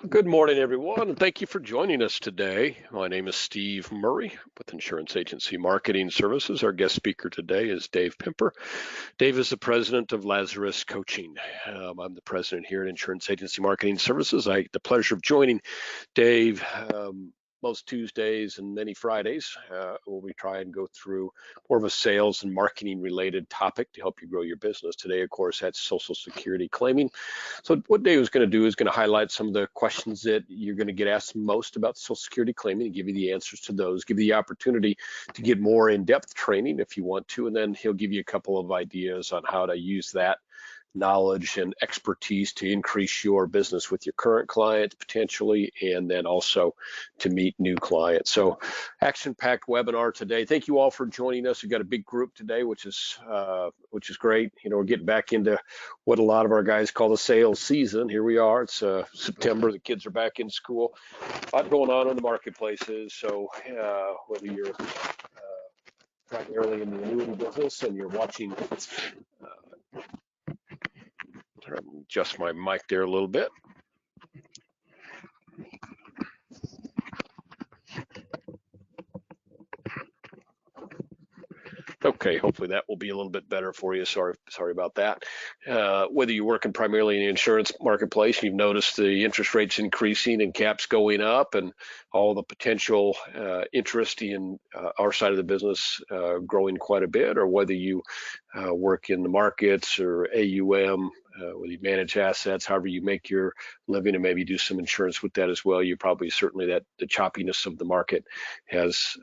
Good morning, everyone, and thank you for joining us today. My name is Steve Murray with Insurance Agency Marketing Services. Our guest speaker today is Dave Pimper. Dave is the president of Lazarus Coaching. I'm the president here at Insurance Agency Marketing Services. I had the pleasure of joining Dave most Tuesdays and many Fridays, where we try and go through more of a sales and marketing related topic to help you grow your business. Today, of course, that's Social Security claiming. So what Dave is going to do is going to highlight some of the questions that you're going to get asked most about Social Security claiming and give you the answers to those, give you the opportunity to get more in-depth training if you want to, and then he'll give you a couple of ideas on how to use that knowledge and expertise to increase your business with your current clients potentially, and then also to meet new clients. So action-packed webinar today. Thank you all for joining us. We've got a big group today, which is great. You know, we're getting back into what a lot of our guys call the sales season. Here we are. It's September. The kids are back in school. A lot going on in the marketplaces. So whether you're primarily in the annuity business and you're watching adjust my mic there a little bit. Okay, hopefully that will be a little bit better for you. Sorry about that. Whether you're working primarily in the insurance marketplace, you've noticed the interest rates increasing and caps going up and all the potential interest in our side of the business growing quite a bit, or whether you work in the markets or AUM, whether you manage assets, however you make your living, and maybe do some insurance with that as well. You probably certainly that the choppiness of the market has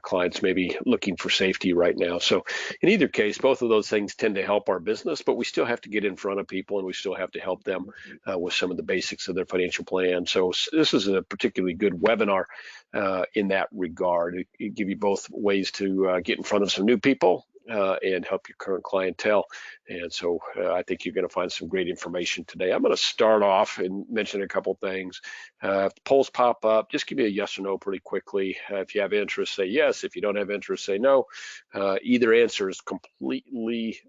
clients maybe looking for safety right now. So in either case, both of those things tend to help our business, but we still have to get in front of people and we still have to help them with some of the basics of their financial plan. So this is a particularly good webinar in that regard. It give you both ways to get in front of some new people and help your current clientele. And so I think you're going to find some great information today. I'm going to start off and mention a couple things. If the polls pop up, just give me a yes or no pretty quickly. If you have interest, say yes. If you don't have interest, say no. Either answer is completely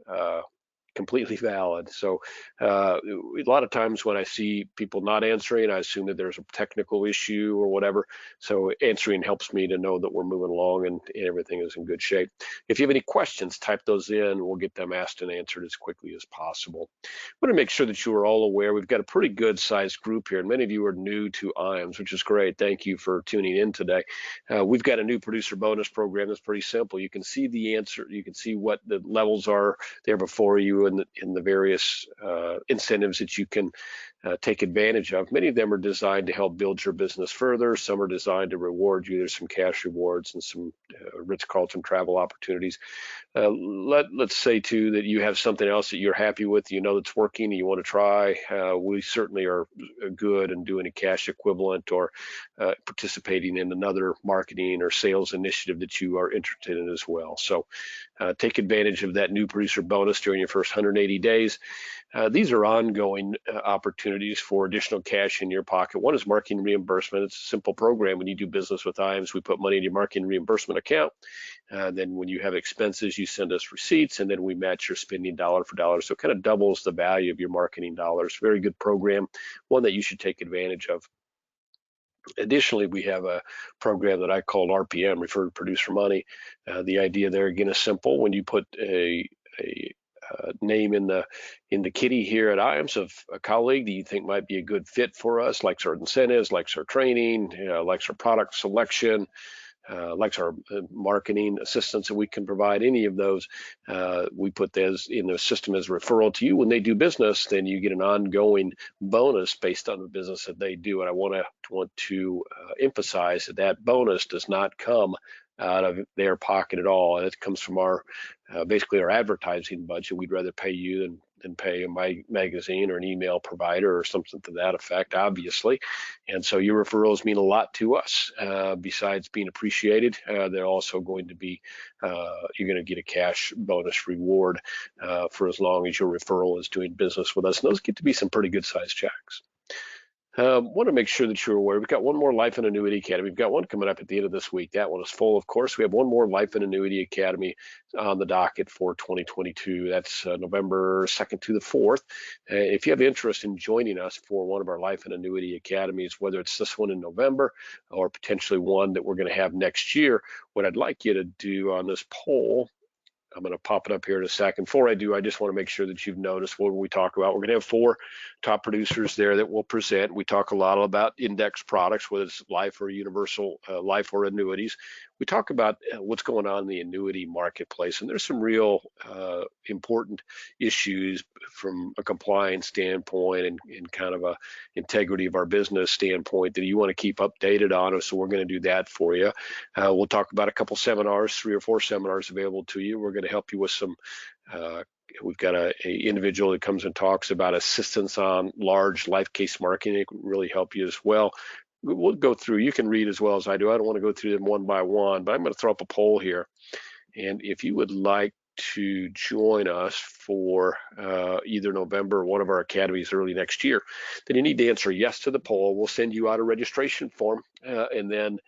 valid. So a lot of times when I see people not answering, I assume that there's a technical issue or whatever. So answering helps me to know that we're moving along and everything is in good shape. If you have any questions, type those in. We'll get them asked and answered as quickly as possible. I want to make sure that you are all aware we've got a pretty good sized group here, and many of you are new to IAMS, which is great. Thank you for tuning in today. We've got a new producer bonus program that's pretty simple. You can see the answer. You can see what the levels are there before you in the various incentives that you can take advantage of. Many of them are designed to help build your business further. Some are designed to reward you. There's some cash rewards and some Ritz-Carlton travel opportunities. Let's say too that you have something else that you're happy with, you know that's working, and you want to try. We certainly are good in doing a cash equivalent or participating in another marketing or sales initiative that you are interested in as well. So take advantage of that new producer bonus during your first 180 days. These are ongoing opportunities for additional cash in your pocket. One is marketing reimbursement. It's a simple program. When you do business with IAMS, we put money in your marketing reimbursement account. Then when you have expenses, you send us receipts, and then we match your spending dollar for dollar. So it kind of doubles the value of your marketing dollars. Very good program, one that you should take advantage of. Additionally, we have a program that I call RPM, Referred Producer Money. The idea there, again, is simple. When you put a name in the kitty here at IAMS of a colleague that you think might be a good fit for us, likes our incentives, likes our training, likes our product selection, likes our marketing assistance that we can provide, any of those, we put those in the system as a referral to you. When they do business, then you get an ongoing bonus based on the business that they do. And I want to emphasize that that bonus does not come out of their pocket at all. And it comes from our basically our advertising budget. We'd rather pay you than pay a magazine or an email provider or something to that effect, obviously. And so your referrals mean a lot to us. Besides being appreciated, they're also going to be, you're going to get a cash bonus reward for as long as your referral is doing business with us. And those get to be some pretty good sized checks. Want to make sure that you're aware. We've got one more Life and Annuity Academy. We've got one coming up at the end of this week. That one is full, of course. We have one more Life and Annuity Academy on the docket for 2022. That's November 2nd to the 4th. If you have interest in joining us for one of our Life and Annuity Academies, whether it's this one in November or potentially one that we're going to have next year, what I'd like you to do on this poll, I'm going to pop it up here in a second. Before I do, I just want to make sure that you've noticed what we talk about. We're going to have 4 top producers there that will present. We talk a lot about index products, whether it's life or universal life or annuities. We talk about what's going on in the annuity marketplace, and there's some real important issues from a compliance standpoint and kind of a integrity of our business standpoint that you want to keep updated on. So we're going to do that for you. We'll talk about a couple seminars, 3 or 4 seminars available to you. We're going to help you with some we've got a individual that comes and talks about assistance on large life case marketing. It can really help you as well. We'll go through, you can read as well as I do. I don't want to go through them one by one, but I'm going to throw up a poll here. And if you would like to join us for either November or one of our academies early next year, then you need to answer yes to the poll. We'll send you out a registration form, and then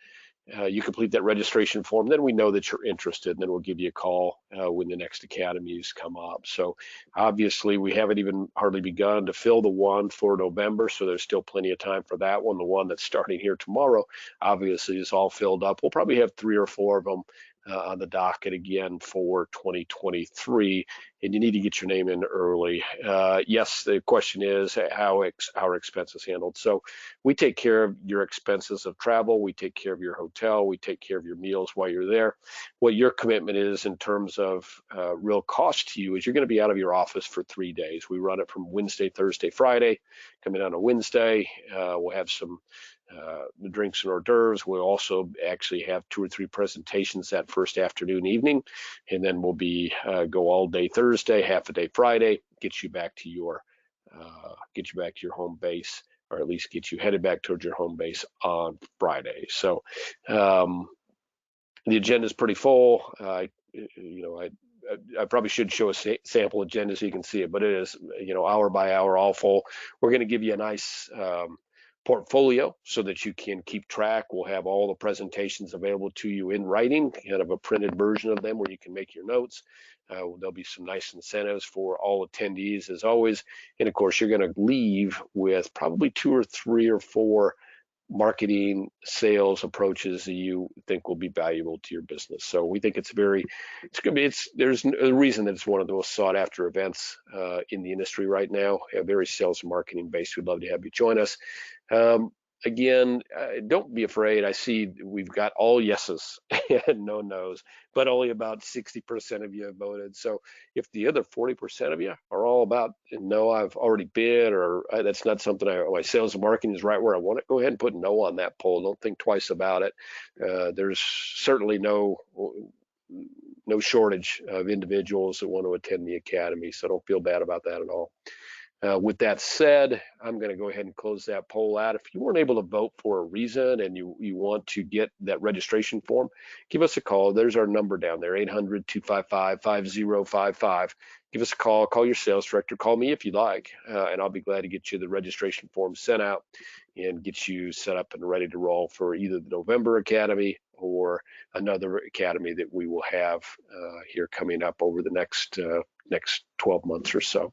you complete that registration form. Then we know that you're interested, and then we'll give you a call when the next academies come up. So obviously we haven't even hardly begun to fill the one for November, so there's still plenty of time for that one. The one that's starting here tomorrow obviously is all filled up. We'll probably have 3 or 4 of them on the docket again for 2023, and you need to get your name in early. Yes, the question is how our expenses handled. So we take care of your expenses of travel, we take care of your hotel, we take care of your meals while you're there. What your commitment is in terms of real cost to you is you're going to be out of your office for 3 days. We run it from Wednesday, Thursday, Friday. Coming on a Wednesday, we'll have some the drinks and hors d'oeuvres. We'll also actually have 2 or 3 presentations that first afternoon, evening, and then we'll be go all day Thursday, half a day Friday, get you back to your home base, or at least get you headed back towards your home base on Friday. So the agenda is pretty full. I probably should show a sample agenda so you can see it, but it is, hour by hour, all full. We're going to give you a nice portfolio so that you can keep track. We'll have all the presentations available to you in writing, kind of a printed version of them where you can make your notes. There'll be some nice incentives for all attendees as always. And of course, you're going to leave with probably 2 or 3 or 4 marketing sales approaches that you think will be valuable to your business. So we think there's a reason that it's one of the most sought after events in the industry right now, very sales and marketing based. We'd love to have you join us. Again, don't be afraid. I see we've got all yeses and no nos, but only about 60% of you have voted. So if the other 40% of you are all about no, I've already been, or that's not something my sales and marketing is right where I want it, go ahead and put no on that poll. Don't think twice about it. There's certainly no shortage of individuals that want to attend the academy, so don't feel bad about that at all. With that said, I'm going to go ahead and close that poll out. If you weren't able to vote for a reason and you want to get that registration form, give us a call. There's our number down there, 800-255-5055. Give us a call your sales director, call me if you'd like, and I'll be glad to get you the registration form sent out and get you set up and ready to roll for either the November Academy or another academy that we will have here coming up over the next 12 months or so.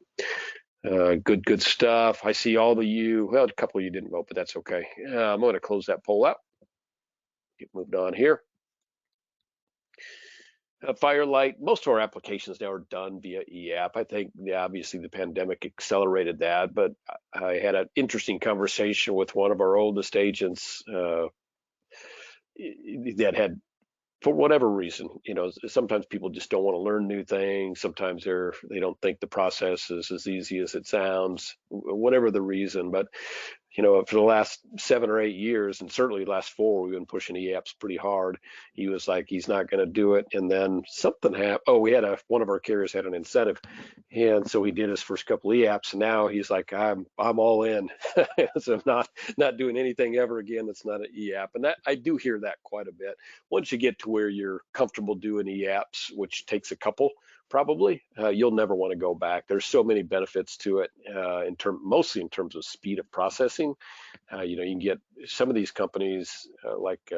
Good stuff. I see all of you. Well, a couple of you didn't vote, but that's okay. I'm going to close that poll out. Get moved on here. Firelight, most of our applications now are done via e-app. I think obviously the pandemic accelerated that, but I had an interesting conversation with one of our oldest agents that had, for whatever reason, sometimes people just don't want to learn new things. Sometimes they don't think the process is as easy as it sounds, whatever the reason. But for the last 7 or 8 years, and certainly the last 4, we've been pushing e-apps pretty hard. He was like, he's not going to do it. And then something happened. Oh, one of our carriers had an incentive. And so he did his first couple e-apps. And now he's like, I'm all in. So not doing anything ever again that's not an e-app. And that I do hear that quite a bit. Once you get to where you're comfortable doing e-apps, which takes a couple, probably, you'll never want to go back. There's so many benefits to it, mostly in terms of speed of processing, You can get some of these companies like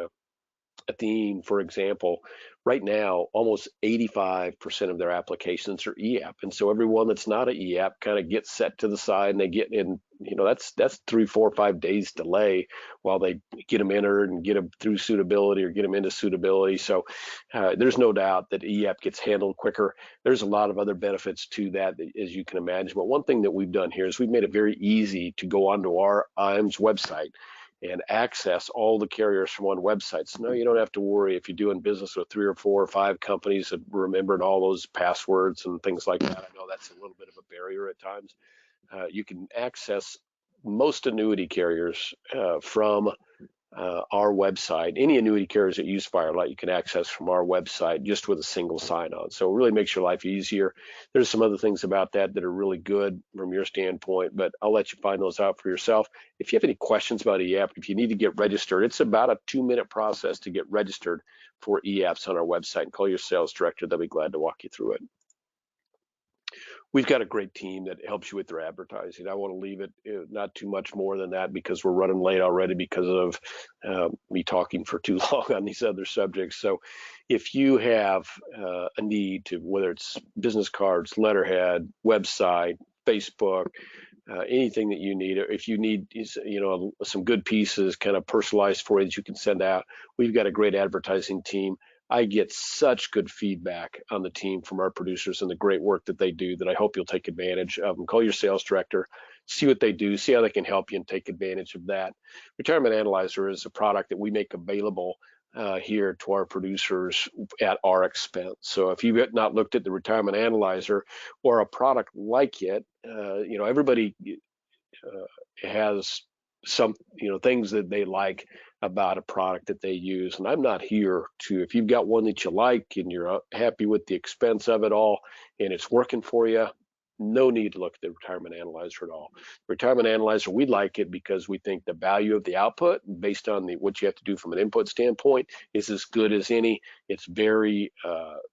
Athene, for example, right now, almost 85% of their applications are EAP. And so everyone that's not an EAP kind of gets set to the side and they get in, that's 3, 4, 5 days delay while they get them entered and get them through suitability or get them into suitability. So there's no doubt that EAP gets handled quicker. There's a lot of other benefits to that, as you can imagine. But one thing that we've done here is we've made it very easy to go onto our IAMS website and access all the carriers from one website. So no, you don't have to worry if you're doing business with 3 or 4 or 5 companies that remembered all those passwords and things like that. I know that's a little bit of a barrier at times. You can access most annuity carriers from our website. Any annuity carriers that use Firelight, you can access from our website just with a single sign-on. So it really makes your life easier. There's some other things about that that are really good from your standpoint, but I'll let you find those out for yourself. If you have any questions about EAP, if you need to get registered, it's about a 2-minute process to get registered for EAPs on our website. Call your sales director. They'll be glad to walk you through it. We've got a great team that helps you with their advertising. I want to leave it not too much more than that because we're running late already because of me talking for too long on these other subjects. So if you have a need to, whether it's business cards, letterhead, website, Facebook, anything that you need, or if you need some good pieces kind of personalized for you that you can send out, we've got a great advertising team. I get such good feedback on the team from our producers and the great work that they do that I hope you'll take advantage of them. Call your sales director, see what they do, see how they can help you and take advantage of that. Retirement Analyzer is a product that we make available here to our producers at our expense. So if you've not looked at the Retirement Analyzer or a product like it, everybody has some things that they like about a product that they use, and I'm not here to, if you've got one that you like and you're happy with the expense of it all and it's working for you, no need to look at the Retirement Analyzer at all. Retirement Analyzer, we like it because we think the value of the output based on what you have to do from an input standpoint is as good as any. It's very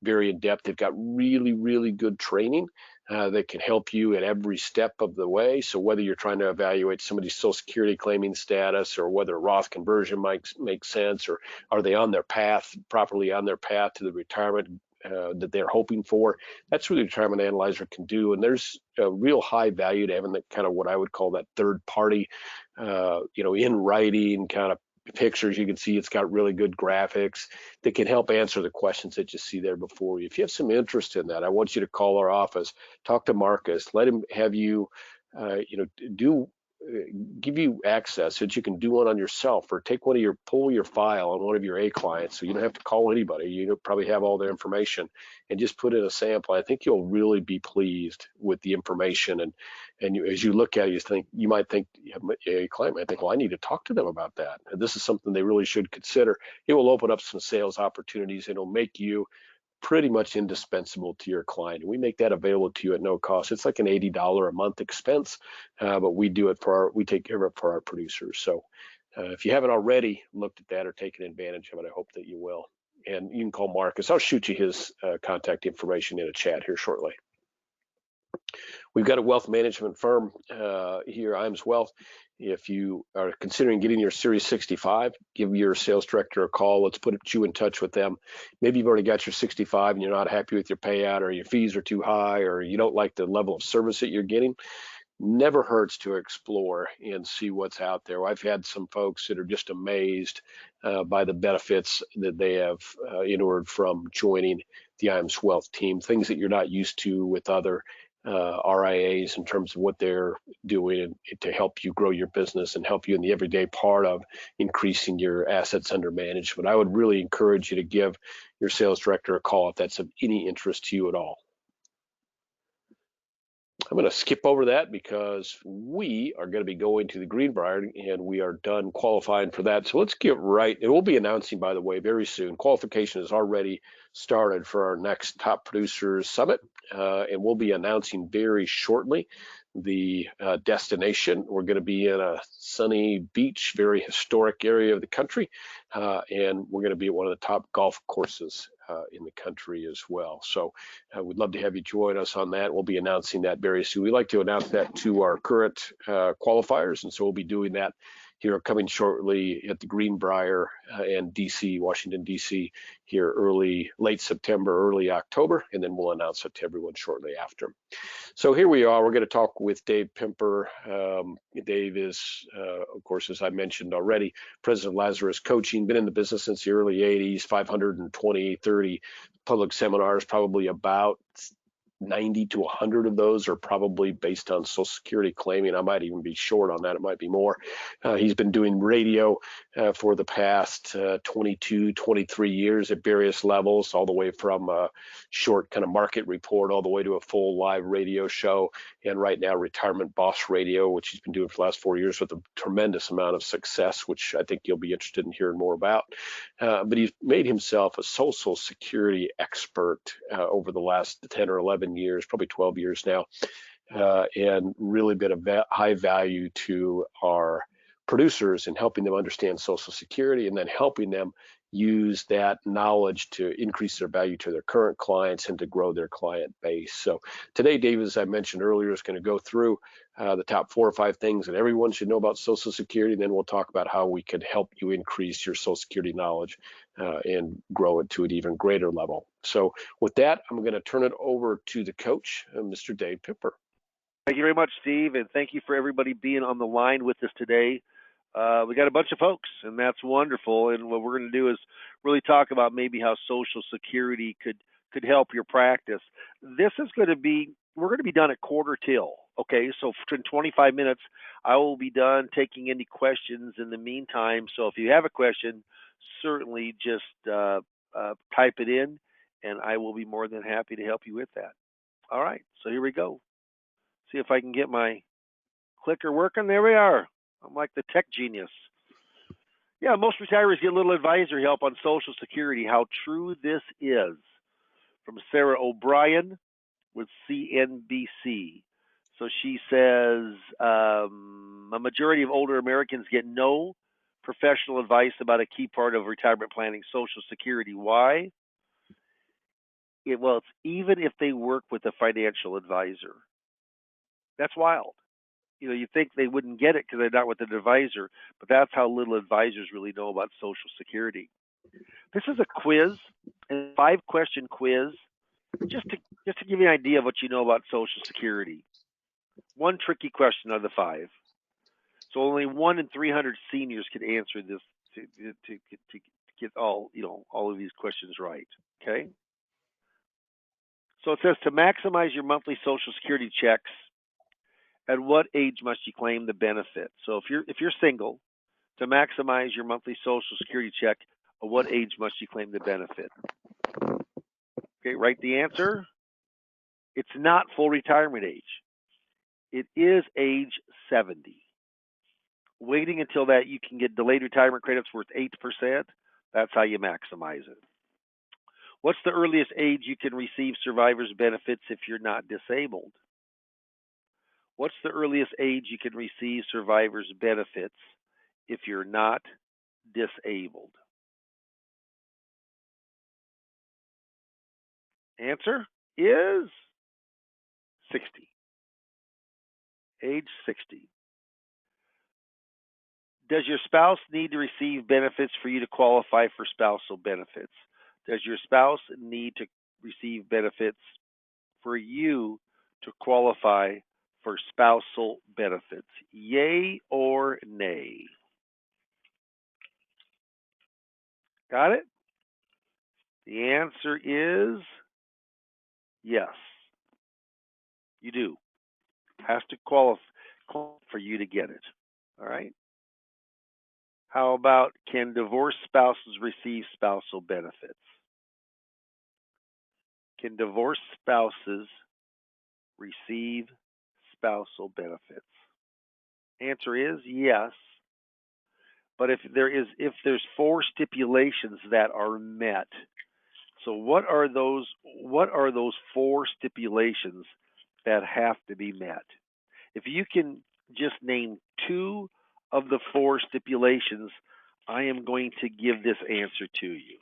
very in depth. They've got really, really good training that can help you at every step of the way. So whether you're trying to evaluate somebody's Social Security claiming status, or whether Roth conversion might make sense, or are they on their path, properly on their path to the retirement that they're hoping for, that's what the Retirement Analyzer can do. And there's a real high value to having that kind of what I would call that third party, in writing kind of pictures. You can see it's got really good graphics that can help answer the questions that you see there before you. If you have some interest in that, I want you to call our office, talk to Marcus, let him have you, give you access so that you can do one on yourself, or pull your file on one of your A clients so you don't have to call anybody. You probably have all their information and just put in a sample. I think you'll really be pleased with the information. And as you look at it, you might think, a client might think, well, I need to talk to them about that. And this is something they really should consider. It will open up some sales opportunities. It'll make you pretty much indispensable to your client. We make that available to you at no cost. It's like an $80 a month expense, but we take care of it for our producers. So if you haven't already looked at that or taken advantage of it, I hope that you will. And you can call Marcus. I'll shoot you his contact information in a chat here shortly. We've got a wealth management firm here, IAMS Wealth. If you are considering getting your Series 65, give your sales director a call. Let's put you in touch with them. Maybe you've already got your 65 and you're not happy with your payout, or your fees are too high, or you don't like the level of service that you're getting. Never hurts to explore and see what's out there. I've had some folks that are just amazed by the benefits that they have inured from joining the IAMS Wealth team, things that you're not used to with other RIAs in terms of what they're doing to help you grow your business and help you in the everyday part of increasing your assets under management. I would really encourage you to give your sales director a call if that's of any interest to you at all. I'm going to skip over that because we are going to be going to the Greenbrier and we are done qualifying for that. So let's get right. And we'll be announcing, by the way, very soon. Qualification has already started for our next Top Producers Summit, and we'll be announcing very shortly the destination. We're going to be in a sunny beach, very historic area of the country, and we're going to be at one of the top golf courses in the country as well. So we'd love to have you join us on that. We'll be announcing that very soon. We like to announce that to our current qualifiers, and so we'll be doing that here coming shortly at the Greenbrier and DC, Washington, DC, here late September, early October, and then we'll announce it to everyone shortly after. So here we are. We're going to talk with Dave Pimper. Dave is, of course, as I mentioned already, president of Lazarus Coaching, been in the business since the early 80s, 520, 30 public seminars, probably about 90 to 100 of those are probably based on Social Security claiming. I might even be short on that. It might be more. He's been doing radio for the past 22, 23 years at various levels, all the way from a short kind of market report all the way to a full live radio show. And right now, Retirement Boss Radio, which he's been doing for the last 4 years with a tremendous amount of success, which I think you'll be interested in hearing more about. But he's made himself a Social Security expert over the last 10 or 11 years, probably 12 years now, and really been a high value to our producers in helping them understand Social Security and then helping them use that knowledge to increase their value to their current clients and to grow their client base. So today, Dave, as I mentioned earlier, is going to go through the top 4 or 5 things that everyone should know about Social Security. And then we'll talk about how we could help you increase your Social Security knowledge and grow it to an even greater level. So with that, I'm going to turn it over to the coach, Mr. Dave Pimper. Thank you very much, Steve, and thank you for everybody being on the line with us today. We got a bunch of folks, and that's wonderful. And what we're going to do is really talk about maybe how Social Security could help your practice. This is going to be, we're going to be done at quarter till. Okay, so in 25 minutes, I will be done taking any questions in the meantime. So if you have a question, certainly just type it in, and I will be more than happy to help you with that. All right, so here we go. See if I can get my clicker working. There we are. I'm like the tech genius. Yeah, most retirees get little advisory help on Social Security. How true this is. From Sarah O'Brien with CNBC. So she says, a majority of older Americans get no professional advice about a key part of retirement planning, Social Security. Why? Well, it's even if they work with a financial advisor. That's wild. You know, you think they wouldn't get it because they're not with an advisor, but that's how little advisors really know about Social Security. This is a quiz, a 5-question quiz, just to give you an idea of what you know about Social Security. One tricky question out of the 5. So only 1 in 300 seniors could answer this to get all of these questions right. Okay. So it says to maximize your monthly Social Security checks, at what age must you claim the benefit? So if you're single, to maximize your monthly Social Security check, at what age must you claim the benefit? Okay, write the answer. It's not full retirement age. It is age 70. Waiting until that, you can get delayed retirement credits worth 8%. That's how you maximize it. What's the earliest age you can receive survivor's benefits if you're not disabled? What's the earliest age you can receive survivor's benefits if you're not disabled? Answer is 60. Age 60. Does your spouse need to receive benefits for you to qualify for spousal benefits? Does your spouse need to receive benefits for you to qualify for spousal benefits? Yay or nay? Got it? The answer is yes. You do. Has to qualify for you to get it. All right? How about, can divorced spouses receive spousal benefits? Can divorced spouses receive spousal benefits? Answer is yes. But if there's 4 stipulations that are met. So what are those 4 stipulations that have to be met? If you can just name 2 of the 4 stipulations, I am going to give this answer to you.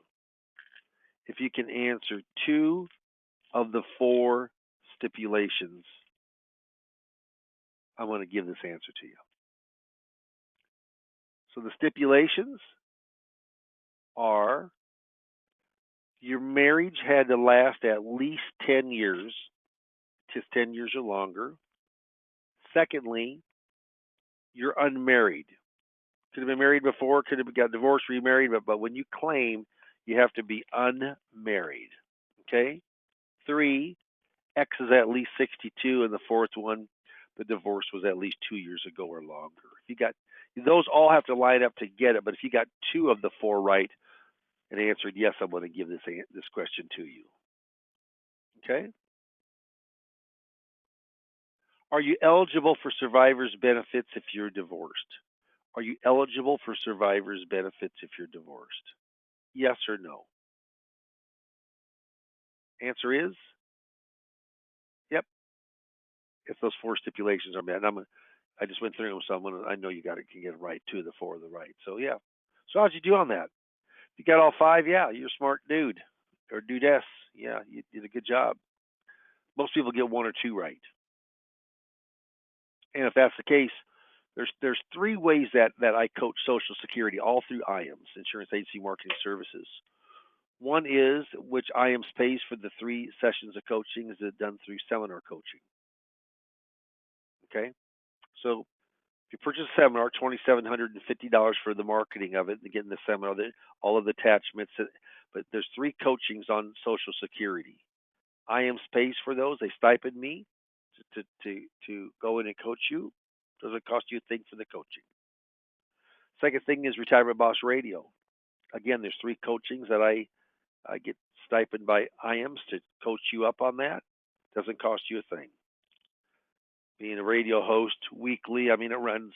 If you can answer 2 of the 4 stipulations, I'm going to give this answer to you. So the stipulations are your marriage had to last at least 10 years, just 10 years or longer. Secondly, you're unmarried. Could have been married before, could have got divorced, remarried, but when you claim, you have to be unmarried. Okay? 3, X is at least 62, and the fourth one, the divorce was at least 2 years ago or longer. If you got those all have to line up to get it, but if you got 2 of the 4 right and answered yes, I'm going to give this question to you. Okay? Are you eligible for survivor's benefits if you're divorced? Are you eligible for survivor's benefits if you're divorced? Yes or no? Answer is yep. If those 4 stipulations are met, and I just went through them, so I know you can get it right. 2 of the 4 are the right. So yeah. So how'd you do on that? You got all 5? Yeah, you're a smart dude or dudess. Yeah, you did a good job. Most people get 1 or 2 right. And if that's the case, there's 3 ways that I coach Social Security all through IAMS, Insurance Agency Marketing Services. One is which IAMS pays for the 3 sessions of coaching is done through seminar coaching. Okay, so if you purchase a seminar, $2,750 for the marketing of it, and getting the seminar, all of the attachments. But there's 3 coachings on Social Security. IAMS pays for those. They stipend me to go in and coach you. Doesn't cost you a thing for the coaching. Second thing is Retirement Boss Radio. Again, there's 3 coachings that I get stipend by IAMS to coach you up on that. Doesn't cost you a thing. Being a radio host weekly, I mean it runs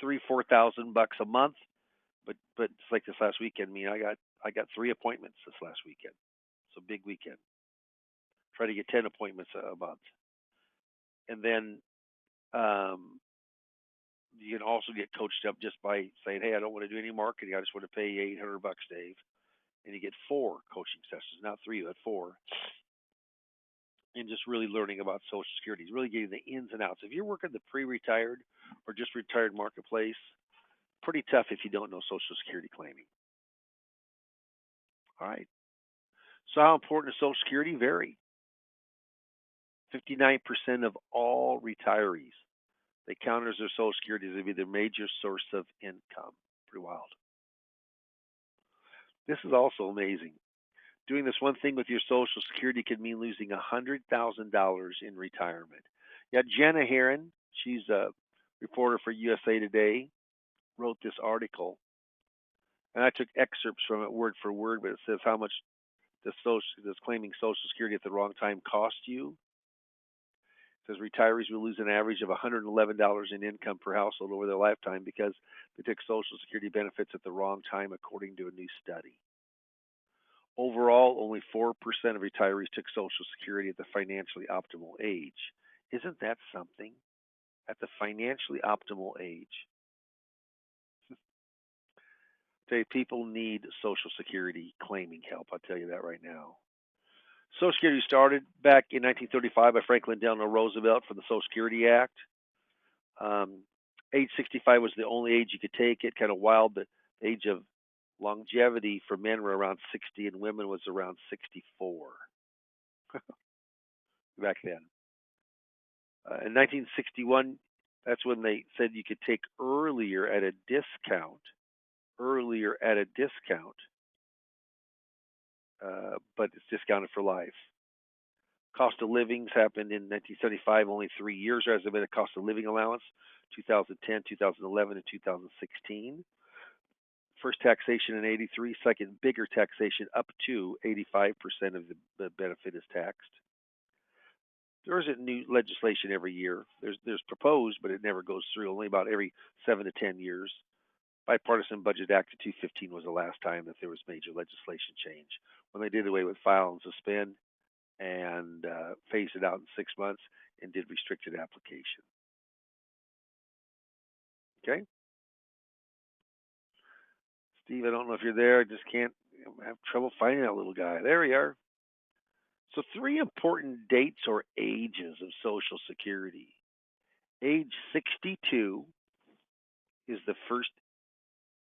$3,000-4,000 a month, but it's like this last weekend. I got 3 appointments this last weekend. It's a big weekend. Try to get 10 appointments a month, and then you can also get coached up just by saying, "Hey, I don't want to do any marketing. I just want to pay you $800, Dave," and you get 4 coaching sessions, not 3, but 4. And just really learning about Social Security, really getting the ins and outs. If you're working the pre-retired or just retired marketplace, pretty tough if you don't know Social Security claiming. All right. So how important is Social Security? Vary. 59% of all retirees, they count as their Social Security as to be their major source of income. Pretty wild. This is also amazing. Doing this one thing with your Social Security could mean losing $100,000 in retirement. Yeah, Jenna Herron, she's a reporter for USA Today, wrote this article, and I took excerpts from it word for word, but it says how much does claiming Social Security at the wrong time cost you? It says retirees will lose an average of $111 in income per household over their lifetime because they took Social Security benefits at the wrong time, according to a new study. Overall, only 4% of retirees took Social Security at the financially optimal age. Isn't that something? At the financially optimal age. People need Social Security claiming help. I'll tell you that right now. Social Security started back in 1935 by Franklin Delano Roosevelt for the Social Security Act. Age 65 was the only age you could take it. Kind of wild. The age of longevity for men were around 60 and women was around 64 back then. In 1961, that's when they said you could take earlier at a discount, but it's discounted for life. Cost of livings happened in 1975, only 3 years. There has been a cost of living allowance, 2010, 2011, and 2016. First taxation in 83, second bigger taxation up to 85% of the benefit is taxed. There isn't new legislation every year. There's proposed, but it never goes through. Only about every 7 to 10 years. Bipartisan Budget Act of 2015 was the last time that there was major legislation change. When they did away with file and suspend and phased it out in 6 months and did restricted application. Okay? Steve, I don't know if you're there. I just can't have trouble finding that little guy. There we are. So 3 important dates or ages of Social Security. Age 62 is the first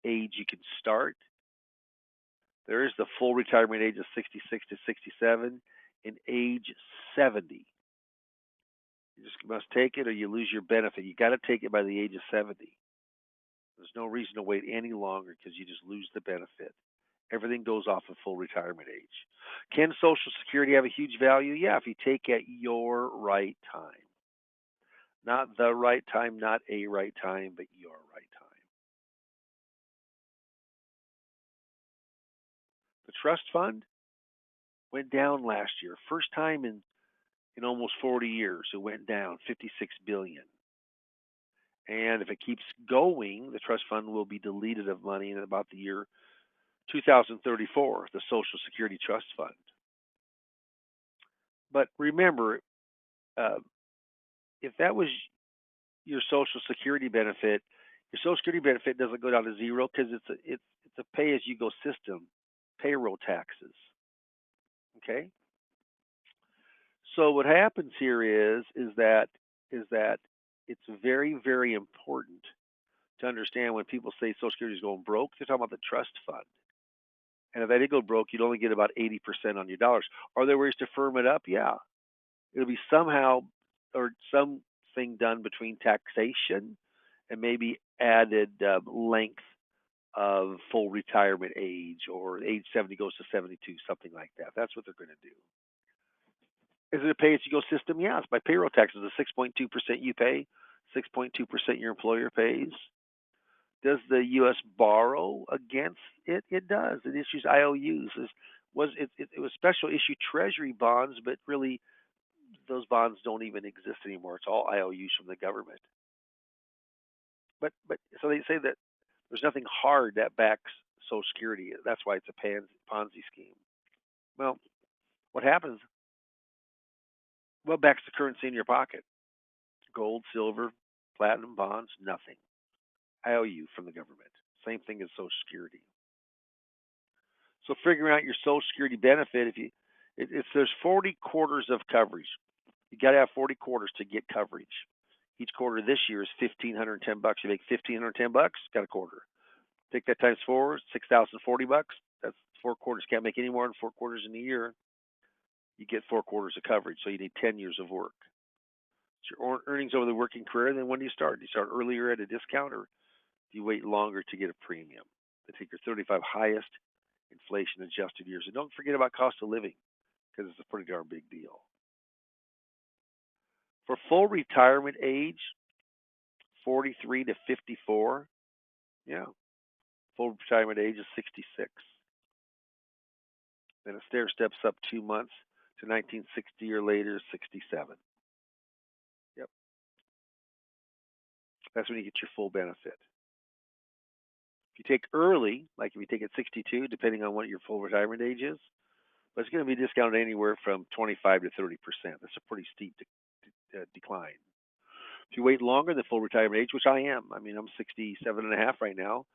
age you can start. There is the full retirement age of 66 to 67 and age 70. You just must take it or you lose your benefit. You got to take it by the age of 70. There's no reason to wait any longer because you just lose the benefit. Everything goes off of full retirement age. Can Social Security have a huge value? Yeah, if you take at your right time. Not the right time, not a right time, but your right time. The trust fund went down last year. First time in almost 40 years it went down 56 billion. And if it keeps going, the trust fund will be deleted of money in about the year 2034, the Social Security Trust Fund. But remember, uh, if that was your Social Security benefit, your Social Security benefit doesn't go down to zero because it's a pay-as-you-go system, payroll taxes. Okay. So what happens here is that it's very, very important to understand when people say Social Security is going broke, they're talking about the trust fund. And if that did go broke, you'd only get about 80% on your dollars. Are there ways to firm it up? Yeah. It'll be somehow or something done between taxation and maybe added length of full retirement age, or age 70 goes to 72, something like that. That's what they're going to do. Is it a pay-as-you-go system? Yeah, it's by payroll taxes. The 6.2% you pay, 6.2% your employer pays. Does the U.S. borrow against it? It does. It issues IOUs. It was special issue Treasury bonds, but really those bonds don't even exist anymore. It's all IOUs from the government. But so they say that there's nothing hard that backs Social Security. That's why it's a Ponzi scheme. Well, what happens? What backs the currency in your pocket? Gold, silver, platinum bonds, nothing. IOU from the government. Same thing as Social Security. So figuring out your Social Security benefit, if there's 40 quarters of coverage, you got to have 40 quarters to get coverage. Each quarter this year is $1,510. You make $1,510, got a quarter. Take that times four, $6,040. That's 4 quarters. Can't make any more than 4 quarters in a year. You get 4 quarters of coverage, so you need 10 years of work. It's your earnings over the working career. Then when do you start? Do you start earlier at a discount, or do you wait longer to get a premium? They take your 35 highest inflation adjusted years. And don't forget about cost of living, because it's a pretty darn big deal. For full retirement age, 43 to 54, yeah, full retirement age is 66. Then it stair steps up 2 months to 1960 or later, 67. Yep. That's when you get your full benefit. If you take early, like if you take at 62, depending on what your full retirement age is, but it's going to be discounted anywhere from 25 to 30%. That's a pretty steep decline. If you wait longer than full retirement age, which I am, I mean, I'm 67 and a half right now.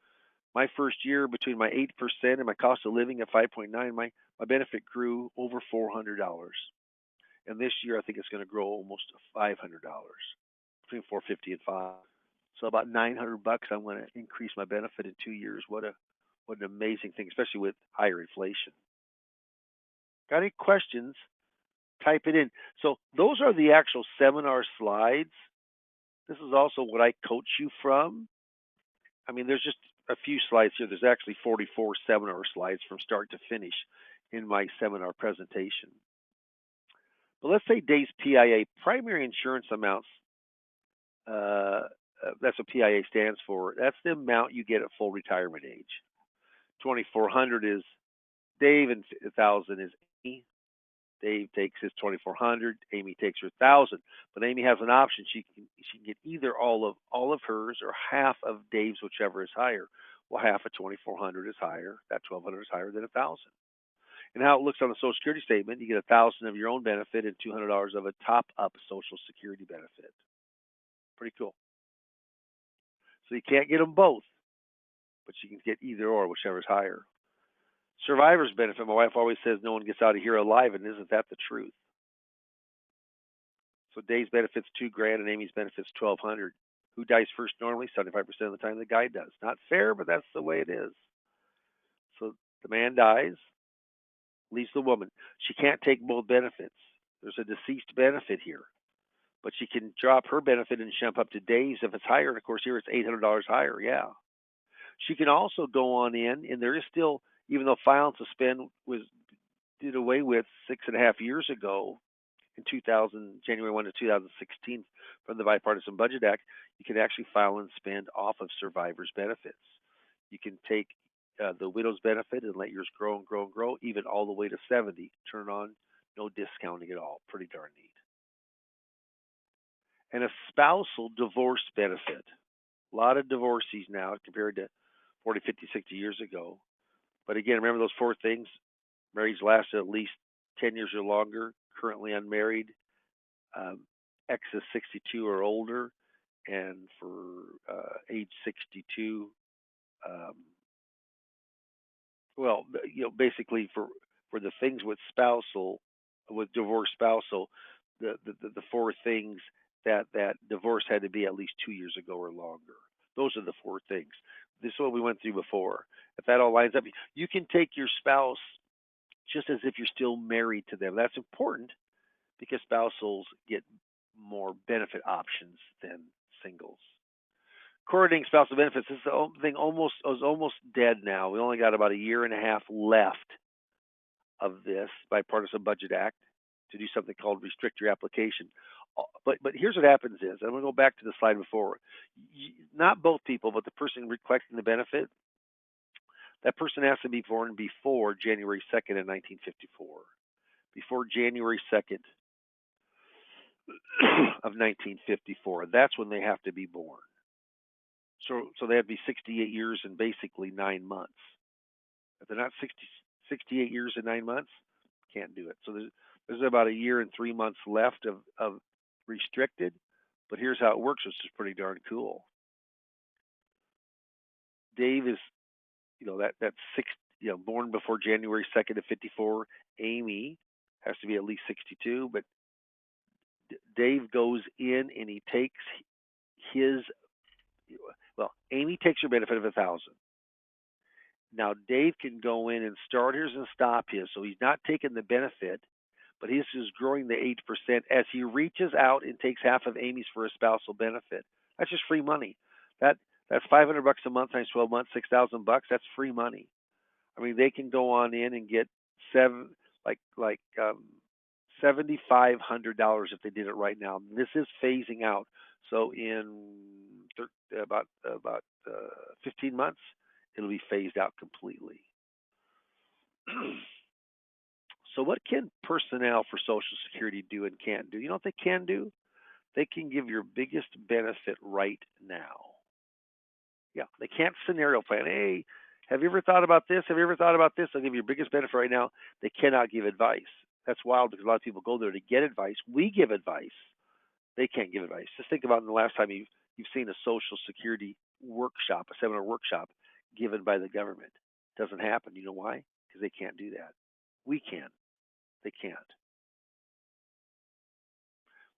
My first year, between my 8% and my cost of living at 5.9, my benefit grew over $400. And this year, I think it's going to grow almost $500, between 450 and 5. So about $900. I'm going to increase my benefit in 2 years. What an amazing thing, especially with higher inflation. Got any questions? Type it in. So those are the actual seminar slides. This is also what I coach you from. I mean, there's just a few slides here. There's actually 44 seminar slides from start to finish in my seminar presentation. But let's say Dave's PIA, primary insurance amounts, that's what PIA stands for. That's the amount you get at full retirement age. 2,400 is Dave and 1,000 is Amy. Dave takes his 2,400. Amy takes her 1,000. But Amy has an option. She can get either all of hers or half of Dave's, whichever is higher. Well, half of 2,400 is higher. That 1,200 is higher than 1,000. And how it looks on the Social Security statement, you get 1,000 of your own benefit and $200 of a top-up Social Security benefit. Pretty cool. So you can't get them both, but you can get either or, whichever is higher. Survivor's benefit. My wife always says no one gets out of here alive, and isn't that the truth? So Dave's benefit's $2,000 and Amy's benefit's $1,200. Who dies first normally? 75% of the time the guy does. Not fair, but that's the way it is. So the man dies, leaves the woman. She can't take both benefits. There's a deceased benefit here, but she can drop her benefit and jump up to days if it's higher. And of course, here it's $800 higher. Yeah. She can also go on in, and there is still, even though file and suspend was did away with 6.5 years ago in 2000, January 1 to 2016 from the Bipartisan Budget Act, you can actually file and spend off of survivors' benefits. You can take the widow's benefit and let yours grow and grow and grow, even all the way to 70. Turn on, no discounting at all. Pretty darn neat. And a spousal divorce benefit. A lot of divorcees now compared to 40, 50, 60 years ago. But again, remember those four things. Marriage lasted at least 10 years or longer, currently unmarried, X is 62 or older, and for age 62, um, well, basically for the things with divorce spousal, the four things that divorce had to be at least 2 years ago or longer. Those are the four things. This is what we went through before. If that all lines up, you can take your spouse just as if you're still married to them. That's important because spousals get more benefit options than singles. Coordinating spousal benefits, this thing is almost dead now. We only got about a year and a half left of this Bipartisan Budget Act to do something called restrict your application. But here's what happens is, I'm going to go back to the slide before. Not both people, but the person collecting the benefit, that person has to be born before January 2nd in 1954. Before January 2nd of 1954. That's when they have to be born. So they have to be 68 years and basically 9 months. If they're not 68 years and 9 months, can't do it. So there's about a year and 3 months left of restricted. But here's how it works, which is pretty darn cool. Dave is, that's born before January 2nd of 54. Amy has to be at least 62, but Dave goes in and he takes Amy takes her benefit of 1,000. Now Dave can go in and start his and stop his, so he's not taking the benefit, but he's just growing the 8% as he reaches out and takes half of Amy's for a spousal benefit. That's just free money. That's $500 a month times 12 months, $6,000. That's free money. I mean, they can go on in and get $7,500 if they did it right now. This is phasing out, so in about 15 months, it'll be phased out completely. So what can personnel for Social Security do and can't do? You know what they can do? They can give your biggest benefit right now. Yeah, they can't scenario plan. Hey, have you ever thought about this? Have you ever thought about this? I'll give you your biggest benefit right now. They cannot give advice. That's wild because a lot of people go there to get advice. We give advice. They can't give advice. Just think about the last time you've seen a Social Security workshop, a seminar workshop given by the government. It doesn't happen. You know why? Because they can't do that. We can. They can't.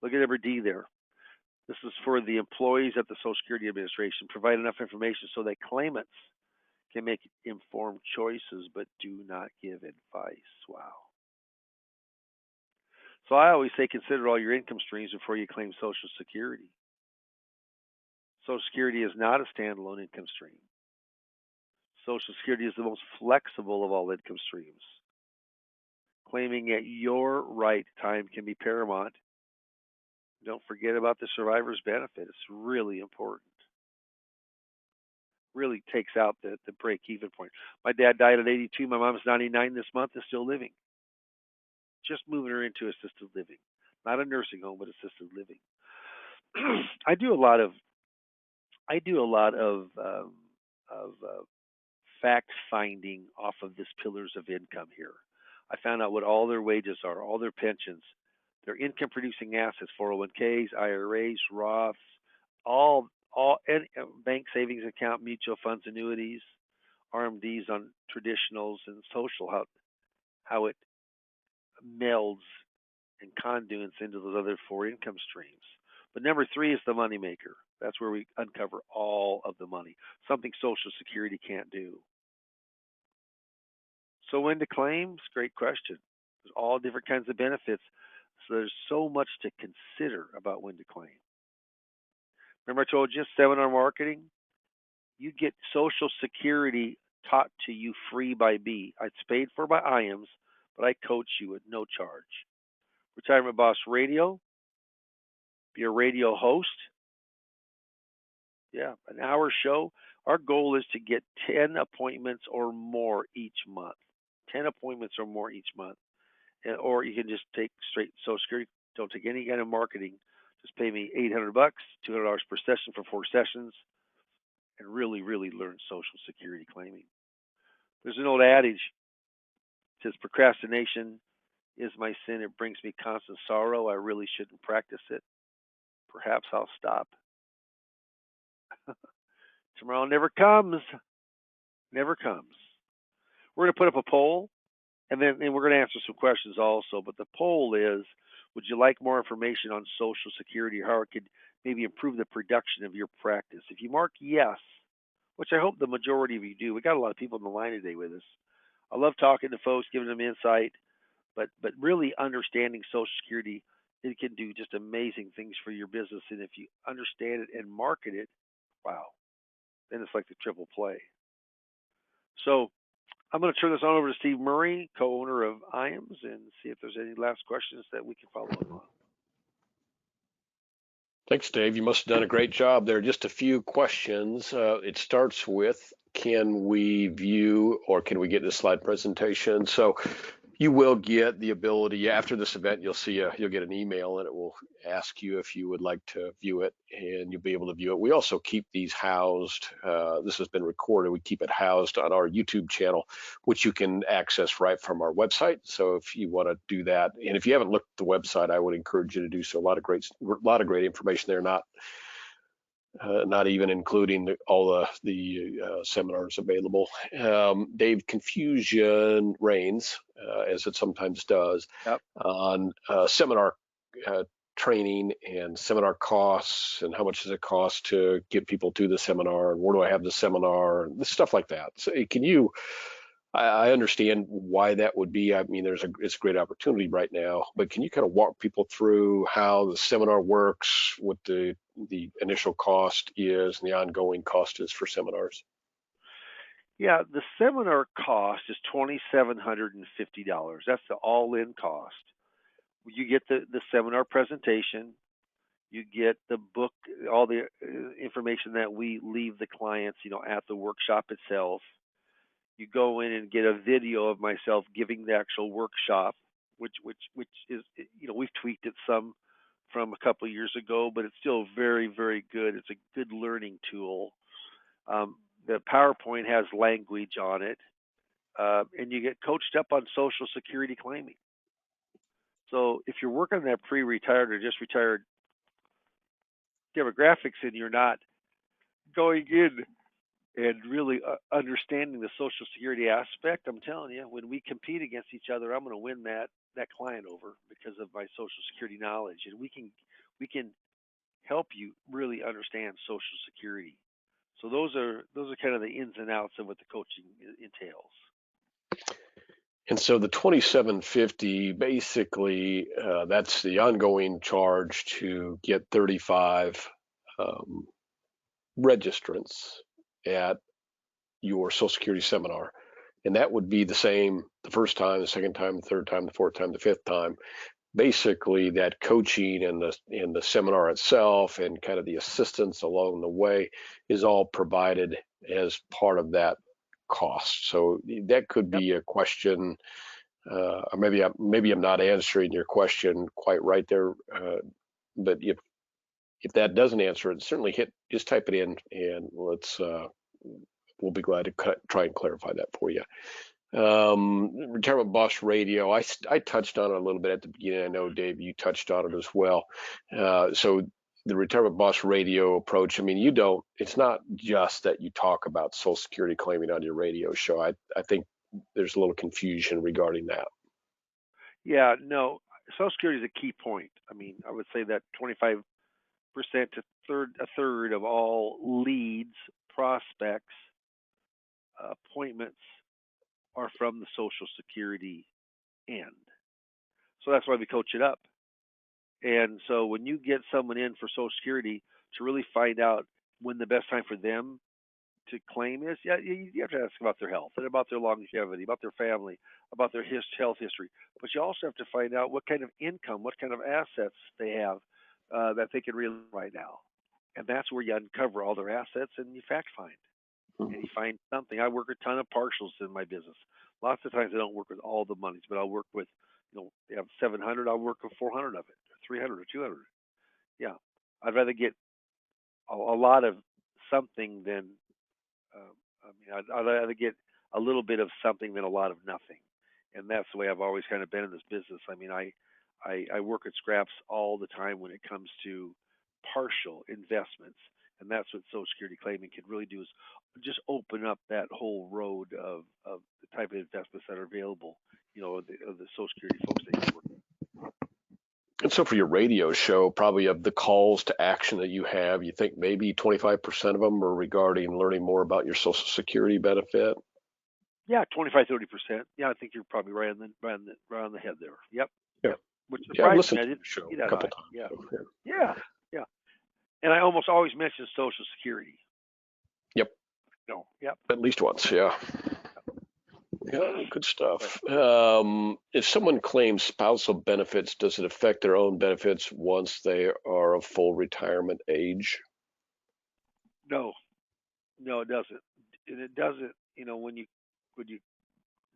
Look at number D there. This is for the employees at the Social Security Administration. Provide enough information so that claimants can make informed choices, but do not give advice. Wow. So I always say consider all your income streams before you claim Social Security. Social Security is not a standalone income stream. Social Security is the most flexible of all income streams. Claiming at your right time can be paramount. Don't forget about the survivor's benefit. It's really important. Really takes out the break-even point. My dad died at 82. My mom's 99 this month and still living. Just moving her into assisted living. Not a nursing home, but assisted living. I do a lot of fact finding off of this pillars of income here. I found out what all their wages are, all their pensions, their income producing assets, 401ks, IRAs, Roths, all and bank savings account, mutual funds, annuities, RMDs on traditionals and social, how it melds and conduits into those other four income streams. But number 3 is the moneymaker. That's where we uncover all of the money, something Social Security can't do. So when to claim? It's a great question. There's all different kinds of benefits. So there's so much to consider about when to claim. Remember I told you seminar marketing? You get Social Security taught to you free by me. It's paid for by IAMS, but I coach you at no charge. Retirement Boss Radio, be a radio host. Yeah, an hour show. Our goal is to get 10 appointments or more each month. 10 appointments or more each month. Or you can just take straight Social Security. Don't take any kind of marketing. Just pay me $800, $200 per session for 4 sessions, and really, really learn Social Security claiming. There's an old adage that says procrastination is my sin. It brings me constant sorrow. I really shouldn't practice it. Perhaps I'll stop. Tomorrow never comes. Never comes. We're going to put up a poll, and then we're going to answer some questions also. But the poll is, would you like more information on Social Security or how it could maybe improve the production of your practice? If you mark yes, which I hope the majority of you do, we got a lot of people on the line today with us. I love talking to folks, giving them insight, but really understanding Social Security, it can do just amazing things for your business. And if you understand it and market it, wow, then it's like the triple play. So I'm going to turn this on over to Steve Murray, co-owner of IAMS, and see if there's any last questions that we can follow up on. Thanks, Dave. You must have done a great job there. Just a few questions. It starts with, can we view or can we get this slide presentation? So you will get the ability after this event. You'll get an email and it will ask you if you would like to view it, and you'll be able to view it. We also keep these housed. This has been recorded. We keep it housed on our YouTube channel, which you can access right from our website. So if you want to do that, and if you haven't looked at the website, I would encourage you to do so. A lot of great information there. Not even including all the seminars available. Dave, confusion reigns, as it sometimes does, Yep. on seminar training and seminar costs and how much does it cost to get people to the seminar and where do I have the seminar and stuff like that. So can you, I understand why that would be. I mean, it's a great opportunity right now, but can you kind of walk people through how the seminar works, what the initial cost is and the ongoing cost is for seminars? Yeah, the seminar cost is $2,750. That's the all-in cost. You get the seminar presentation, you get the book, all the information that we leave the clients, at the workshop itself. You go in and get a video of myself giving the actual workshop, which is, we've tweaked it some from a couple of years ago, but it's still very, very good. It's a good learning tool. The PowerPoint has language on it, and you get coached up on Social Security claiming. So if you're working on that pre-retired or just retired demographics and you're not going in and really understanding the Social Security aspect, I'm telling you, when we compete against each other, I'm going to win that client over because of my Social Security knowledge, and we can help you really understand Social Security. So those are kind of the ins and outs of what the coaching entails. And so the 2750, basically, that's the ongoing charge to get 35 registrants at your Social Security seminar. And that would be the same the first time, the second time, the third time, the fourth time, the fifth time. Basically, that coaching and the seminar itself and kind of the assistance along the way is all provided as part of that cost. So that could be a question, or maybe I'm not answering your question quite right there. But if that doesn't answer it, certainly just type it in, and we'll be glad to try and clarify that for you. Retirement Boss Radio, I touched on it a little bit at the beginning. I know, Dave, you touched on it as well. So the Retirement Boss Radio approach, I mean, it's not just that you talk about Social Security claiming on your radio show. I think there's a little confusion regarding that. Yeah, no, Social Security is a key point. I mean, I would say that 25 to a third of all leads, prospects, appointments are from the Social Security end. So that's why we coach it up. And so when you get someone in for Social Security to really find out when the best time for them to claim is, yeah, you have to ask about their health and about their longevity, about their family, about their health history. But you also have to find out what kind of income, what kind of assets they have that they can realize right now. And that's where you uncover all their assets and you fact find. And you find something. I work a ton of partials in my business. Lots of times I don't work with all the monies, but I'll work with, they have 700, I'll work with 400 of it, or 300 or 200. Yeah. I'd rather get a lot of something than I'd rather get a little bit of something than a lot of nothing, and that's the way I've always kind of been in this business. I mean, I work at scraps all the time when it comes to partial investments, and that's what Social Security claiming can really do is just open up that whole road of the type of investments that are available. Of the Social Security folks that you work with. And so for your radio show, probably of the calls to action that you have, you think maybe 25% of them are regarding learning more about your Social Security benefit? Yeah, 25-30%. Yeah, I think you're probably right on the head there. Yep. Yeah. Yep. Which Yeah, I've surprised me. listened I to didn't the show see a that couple high. times. Yeah. So, yeah. Yeah. Yeah. And I almost always mention Social Security. Yep. No. Yep. At least once. Yeah. Yeah, good stuff. If someone claims spousal benefits, does it affect their own benefits once they are of full retirement age? No. No, it doesn't. And it doesn't. When you.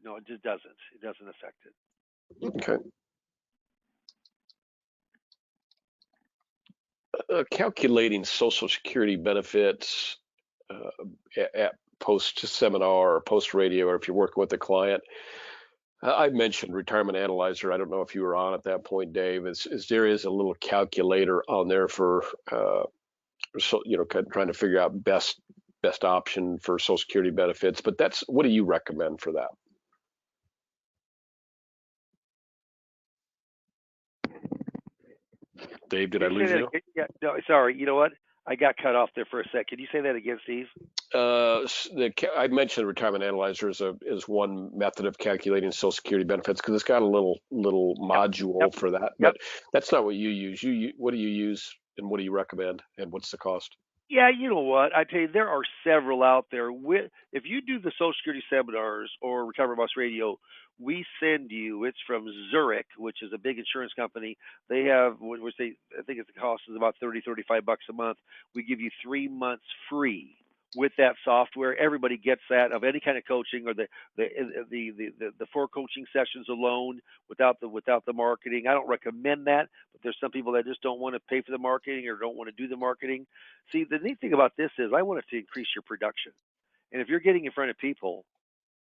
No, it just doesn't. It doesn't affect it. Okay. Calculating Social Security benefits at post seminar or post radio, or if you're working with a client. I mentioned Retirement Analyzer. I don't know if you were on at that point, Dave. There is a little calculator on there for kind of trying to figure out best option for Social Security benefits. But what do you recommend for that? Dave, did I lose you? Yeah, no, sorry. You know what? I got cut off there for a sec. Can you say that again, Steve? I mentioned Retirement Analyzer is one method of calculating Social Security benefits because it's got a little module for that. But that's not what you use. What do you use and what do you recommend and what's the cost? Yeah, you know what? I tell you, there are several out there. If you do the Social Security seminars or Retirement Boss Radio, we send you. It's from Zurich, which is a big insurance company. They have, I think the cost is about $35 a month. We give you 3 months free with that software. Everybody gets that of any kind of coaching or the 4 coaching sessions alone without the marketing. I don't recommend that, but there's some people that just don't want to pay for the marketing or don't want to do the marketing. See, the neat thing about this is I want it to increase your production. And if you're getting in front of people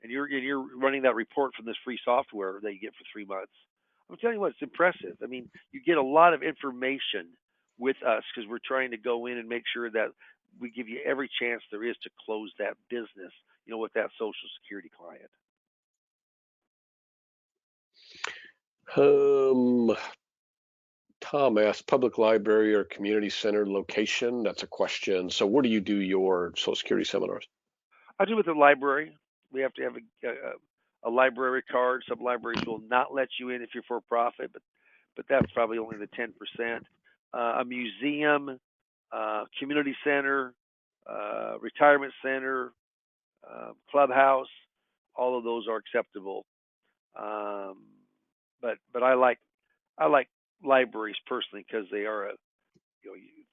and you're running that report from this free software that you get for 3 months, I'm telling you what, it's impressive. I mean, you get a lot of information with us because we're trying to go in and make sure that we give you every chance there is to close that business, with that Social Security client. Tom asked, public library or community center location? That's a question. So where do you do your Social Security seminars? I do with the library. We have to have a library card. Some libraries will not let you in if you're for profit, but that's probably only the 10%. A museum, community center, retirement center, clubhouse, all of those are acceptable. But I like libraries personally because they are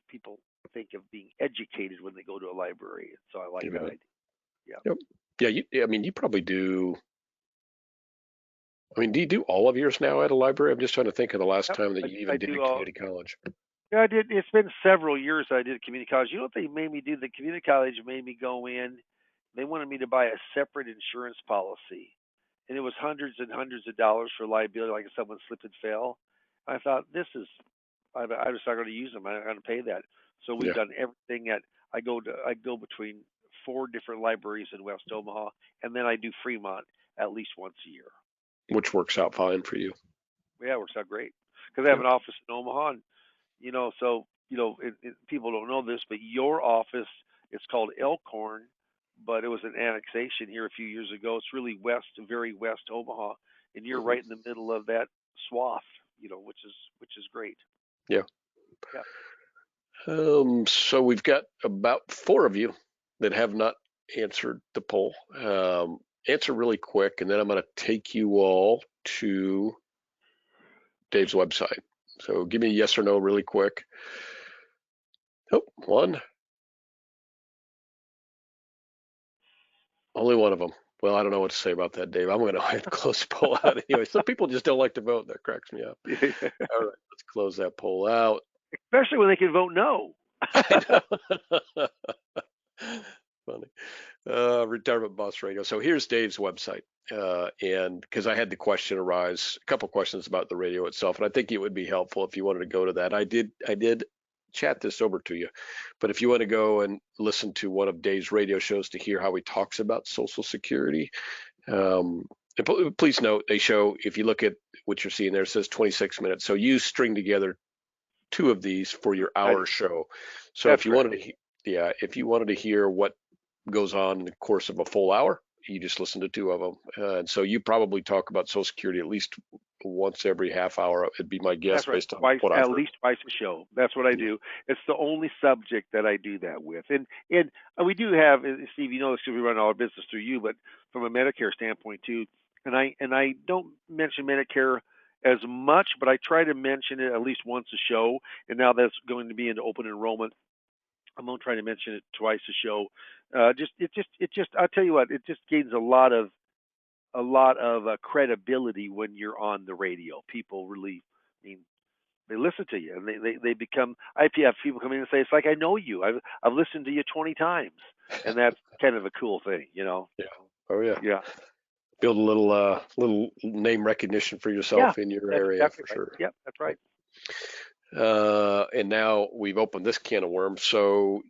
people think of being educated when they go to a library, so I like that idea. Yeah. Yep. Yeah. You probably do. Do you do all of yours now at a library? I'm just trying to think of the last time that you even did a community college. Yeah, I did. It's been several years I did community college. You know what they made me do? The community college made me go in. They wanted me to buy a separate insurance policy, and it was hundreds and hundreds of dollars for liability, like if someone slipped and fell. I thought I'm just not going to use them. I'm not going to pay that. So we've done everything I go between 4 different libraries in West Omaha, and then I do Fremont at least once a year. Which works out fine for you. Yeah, it works out great because I have an office in Omaha, and so people don't know this, but your office is called Elkhorn, but it was an annexation here a few years ago. It's really west, very west Omaha, and you're Mhm. right in the middle of that swath, which is great. Yeah. Yeah. So we've got about 4 of you that have not answered the poll. Answer really quick, and then I'm going to take you all to Dave's website. So give me a yes or no really quick. Oh, one. Only one of them. Well, I don't know what to say about that, Dave. I'm going to go ahead and close the poll out anyway. Some people just don't like to vote. That cracks me up. All right, let's close that poll out. Especially when they can vote no. I know. Funny. Retirement Boss Radio. So here's Dave's website. And because I had the question arise, a couple questions about the radio itself, and I think it would be helpful if you wanted to go to that. I did chat this over to you, but if you want to go and listen to one of Dave's radio shows to hear how he talks about Social Security, um, and please note they show, if you look at what you're seeing there, it says 26 minutes. So you string together 2 of these for your hour show. So That's if you right. wanted to, yeah, if you wanted to hear what goes on in the course of a full hour, you just listen to 2 of them. And so you probably talk about Social Security at least once every half hour. It'd be my guess That's right. based on Twice, what I've at heard. least twice a show. That's what I Yeah. do. It's the only subject that I do that with. And we do have, Steve, you know this because we run all our business through you, but from a Medicare standpoint too. And I don't mention Medicare as much, but I try to mention it at least once a show. And now that's going to be into open enrollment. I'm gonna try to mention it twice a show. Just I'll tell you what, it just gains a lot of credibility when you're on the radio. People really, I mean, they listen to you, and they become. I have people come in and say, "It's like I know you. I've listened to you 20 times," and that's kind of a cool thing. Yeah. Oh yeah. Yeah, Build a little name recognition for yeah, yourself in your that's area exactly for right. sure. Yep, that's right. And now we've opened this can of worms. So,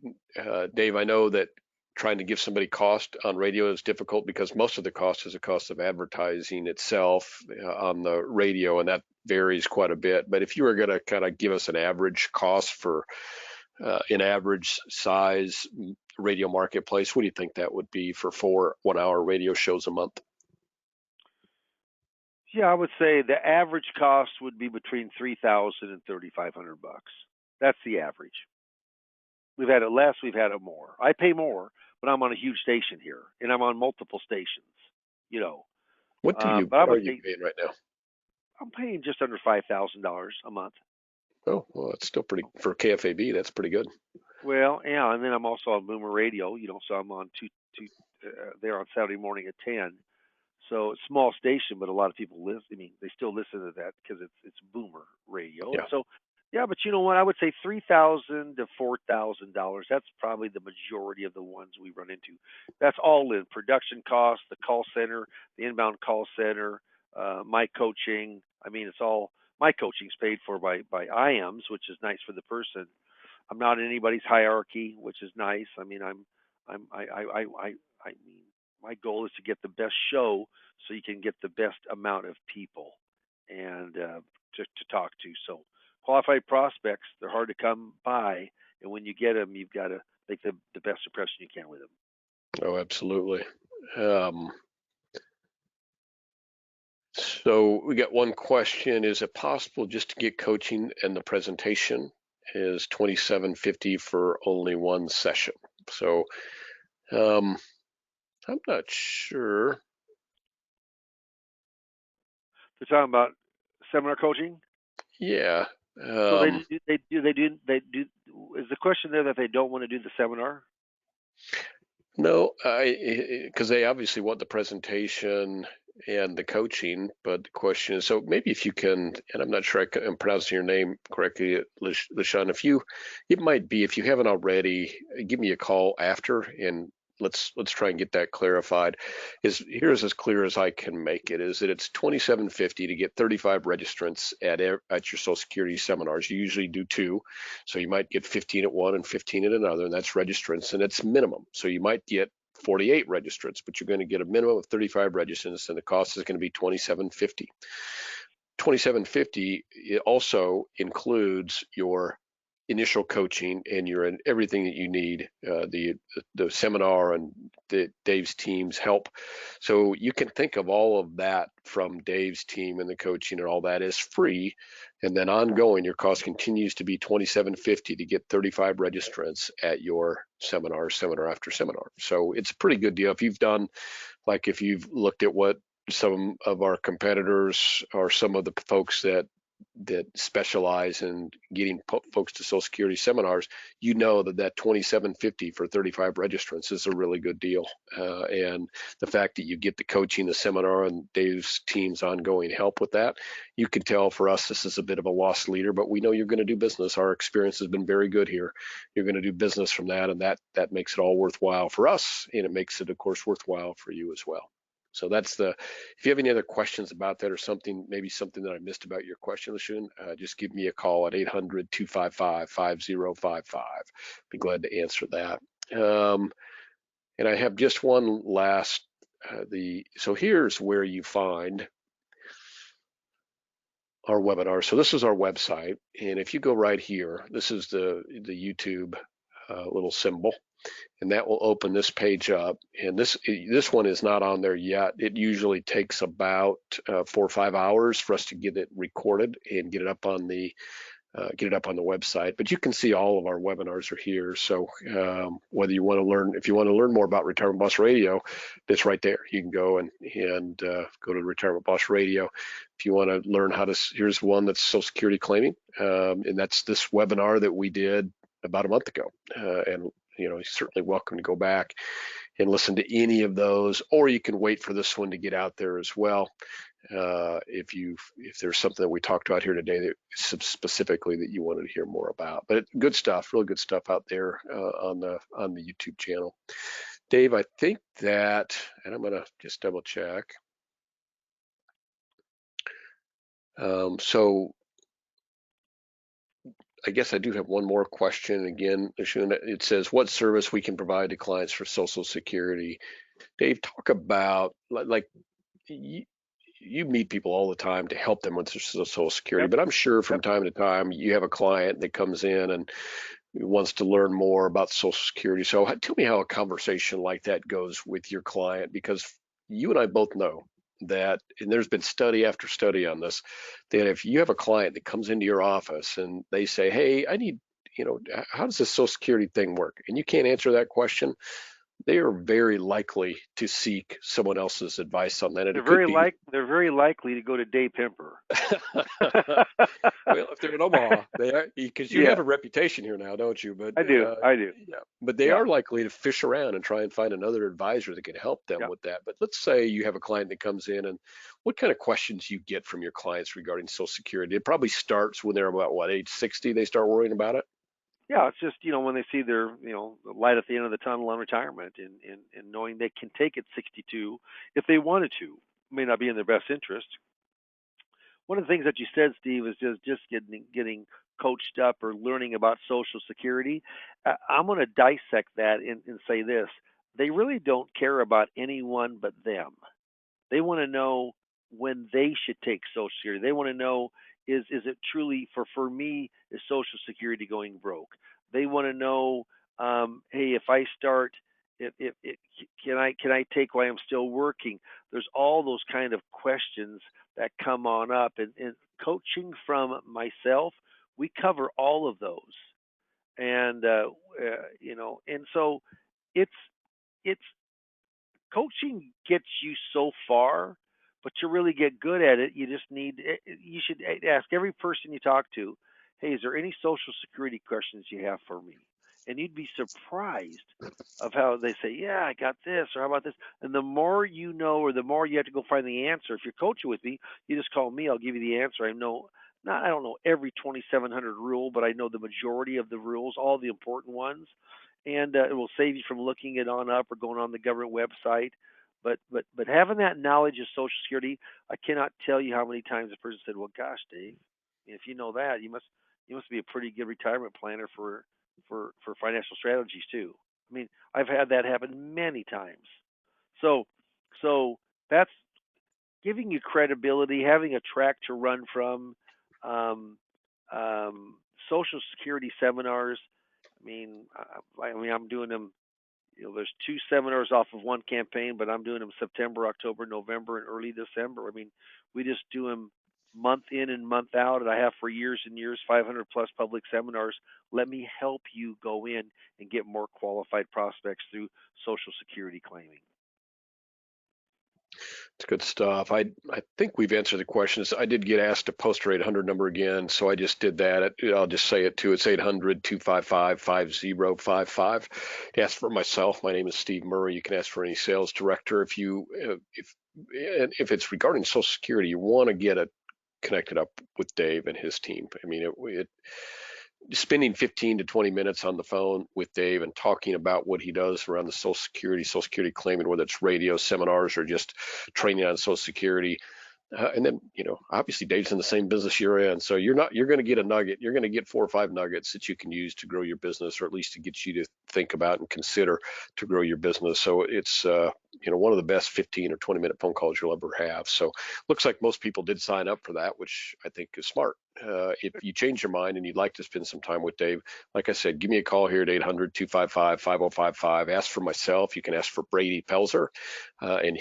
Dave, I know that trying to give somebody cost on radio is difficult because most of the cost is the cost of advertising itself on the radio, and that varies quite a bit. But if you were going to kind of give us an average cost for an average size radio marketplace, what do you think that would be for 4 1-hour radio shows a month? Yeah, I would say the average cost would be between 3,000 and 3,500 bucks. That's the average. We've had it less, we've had it more. I pay more, but I'm on a huge station here, and I'm on multiple stations. You know, What but I are would you say paying right now? I'm paying just under $5,000 a month. Oh, well, it's still pretty for KFAB. That's pretty good. Well, yeah, and then I'm also on Boomer Radio. So I'm on two there on Saturday morning at 10. So it's a small station, but a lot of people listen. I mean, they still listen to that because it's Boomer Radio. And Yeah. so, yeah, but you know what? I would say $3,000 to $4,000. That's probably the majority of the ones we run into. That's all in production costs, the call center, the inbound call center, my coaching. I mean, it's all my coaching's paid for by IAMS, which is nice for the person. I'm not in anybody's hierarchy, which is nice. I mean, I mean, my goal is to get the best show so you can get the best amount of people and to talk to. So qualified prospects, they're hard to come by, and when you get them, you've got to make the best impression you can with them. Oh, absolutely. Um, so we got one question. Is it possible just to get coaching and the presentation is $27.50 for only one session? So um, I'm not sure. They're talking about seminar coaching. Yeah. So Um, they do. Is the question there that they don't want to do the seminar? no, because they obviously want the presentation and the coaching, but the question is, so maybe if you can, and I'm not sure I'm pronouncing your name correctly, LaShawn, it might be, if you haven't already, give me a call after and let's try and get that clarified. Here's as clear as I can make it, is that it's $27.50 to get 35 registrants at your Social Security seminars. You usually do 2, so you might get 15 at one and 15 at another, and that's registrants, and it's minimum. So you might get 48 registrants, but you're going to get a minimum of 35 registrants, and the cost is going to be $27.50. $27.50 also includes your initial coaching, and you're in everything that you need, the seminar and Dave's team's help. So you can think of all of that from Dave's team, and the coaching and all that is free. And then ongoing, your cost continues to be $27.50 to get 35 registrants at your seminar after seminar. So it's a pretty good deal. If you've looked at what some of our competitors or some of the folks that specialize in getting folks to Social Security seminars, you know that $27.50 for 35 registrants is a really good deal. And the fact that you get the coaching, the seminar, and Dave's team's ongoing help with that, you can tell for us this is a bit of a loss leader, but we know you're going to do business. Our experience has been very good here. You're going to do business from that, and that makes it all worthwhile for us, and it makes it, of course, worthwhile for you as well. So if you have any other questions about that, or maybe something that I missed about your question, LeShun, just give me a call at 800-255-5055. Be glad to answer that. And I have just one last, so here's where you find our webinar. So this is our website. And if you go right here, this is the YouTube little symbol. And that will open this page up. And this one is not on there yet. It usually takes about 4 or 5 hours for us to get it recorded and get it up on the website. But you can see all of our webinars are here. So whether you want to learn, if you want to learn more about Retirement Boss Radio, it's right there. You can go and go to Retirement Boss Radio. If you want to learn here's one that's Social Security claiming, and that's this webinar that we did about a month ago. And you're certainly welcome to go back and listen to any of those, or you can wait for this one to get out there as well. If there's something that we talked about here today that specifically that you wanted to hear more about, but good stuff, really good stuff out there on the YouTube channel. Dave, I think that, and I'm gonna just double check. So I guess I do have one more question. Again, it says, what service we can provide to clients for Social Security? Dave, talk about, like you meet people all the time to help them with Social Security, Yep. but I'm sure from time to time you have a client that comes in and wants to learn more about Social Security. So tell me how a conversation like that goes with your client, because you and I both know that, and there's been study after study on this, that if you have a client that comes into your office and they say, hey, I need, how does this Social Security thing work? And you can't answer that question, they are very likely to seek someone else's advice on that. And They're very likely to go to Dave Pemper. Well, if they're in Omaha, they are, because you Yeah. have a reputation here now, don't you? But I do. Yeah, but they are likely to fish around and try and find another advisor that can help them with that. But let's say you have a client that comes in, and what kind of questions you get from your clients regarding Social Security? It probably starts when they're about age 60, they start worrying about it. Yeah, it's just, when they see their, the light at the end of the tunnel on retirement, and knowing they can take it 62 if they wanted to. May not be in their best interest. One of the things that you said, Steve, is just getting coached up or learning about Social Security. I'm going to dissect that and say this: they really don't care about anyone but them. They want to know when they should take Social Security. They want to know, is it truly for me, is Social Security going broke? They want to know, hey, if I start, if can I take while I'm still working? There's all those kind of questions that come on up, and coaching from myself, we cover all of those, and and so it's it's coaching gets you so far, but to really get good at it, you should ask every person you talk to, hey, is there any Social Security questions you have for me? And you'd be surprised of how they say, yeah, I got this, or how about this? And the more you know, or the more you have to go find the answer. If you're coaching with me, you just call me, I'll give you the answer. I don't know every 2,700 rule, but I know the majority of the rules, all the important ones, and it will save you from looking it on up or going on the government website. But having that knowledge of Social Security, I cannot tell you how many times a person said, "Well, gosh, Dave, if you know that, you must be a pretty good retirement planner for financial strategies too." I mean, I've had that happen many times. So that's giving you credibility, having a track to run from. Social Security seminars. I'm doing them. There's 2 seminars off of one campaign, but I'm doing them September, October, November, and early December. We just do them month in and month out, and I have for years and years, 500 plus public seminars. Let me help you go in and get more qualified prospects through Social Security claiming. It's good stuff. I think we've answered the questions. I did get asked to post our 800 number again, so I just did that. I'll just say it too. It's 800-255-5055. To ask for myself, my name is Steve Murray. You can ask for any sales director. If it's regarding Social Security, you want to get it connected up with Dave and his team. Spending 15 to 20 minutes on the phone with Dave and talking about what he does around the Social Security claiming, whether it's radio seminars or just training on Social Security. And then, obviously Dave's in the same business you're in. So you're going to get a nugget. You're going to get 4 or 5 nuggets that you can use to grow your business, or at least to get you to think about and consider to grow your business. So it's, one of the best 15 or 20-minute phone calls you'll ever have. So looks like most people did sign up for that, which I think is smart. If you change your mind and you'd like to spend some time with Dave, like I said, give me a call here at 800-255-5055. Ask for myself. You can ask for Brady Pelzer, and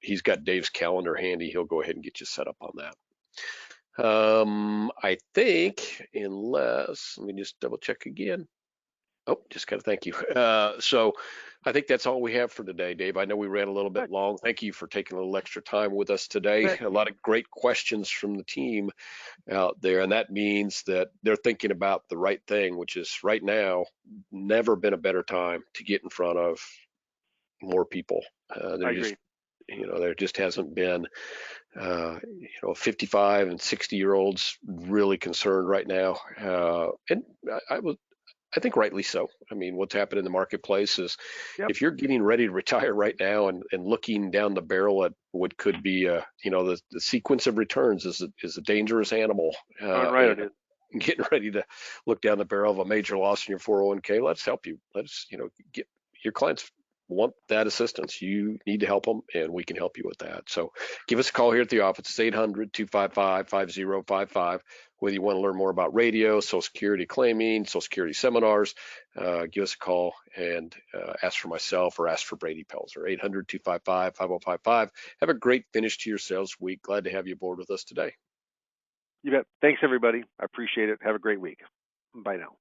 he's got Dave's calendar handy. He'll go ahead and get you set up on that. I think, let me just double check again. Oh, just got to thank you. So I think that's all we have for today, Dave. I know we ran a little bit long. Thank you for taking a little extra time with us today. A lot of great questions from the team out there, and that means that they're thinking about the right thing, which is right now, never been a better time to get in front of more people. I agree. There just hasn't been 55 and 60-year-olds really concerned right now, and I think rightly so. What's happened in the marketplace is, if you're getting ready to retire right now and looking down the barrel at what could be, the sequence of returns is a dangerous animal. Right, it is. Getting ready to look down the barrel of a major loss in your 401k, let's help you. Let's, get your clients want that assistance. You need to help them, and we can help you with that. So give us a call here at the office. It's 800-255-5055. Whether you want to learn more about radio, Social Security claiming, Social Security seminars, give us a call and ask for myself or ask for Brady Pelzer. 800-255-5055. Have a great finish to your sales week. Glad to have you aboard with us today. You bet. Thanks, everybody. I appreciate it. Have a great week. Bye now.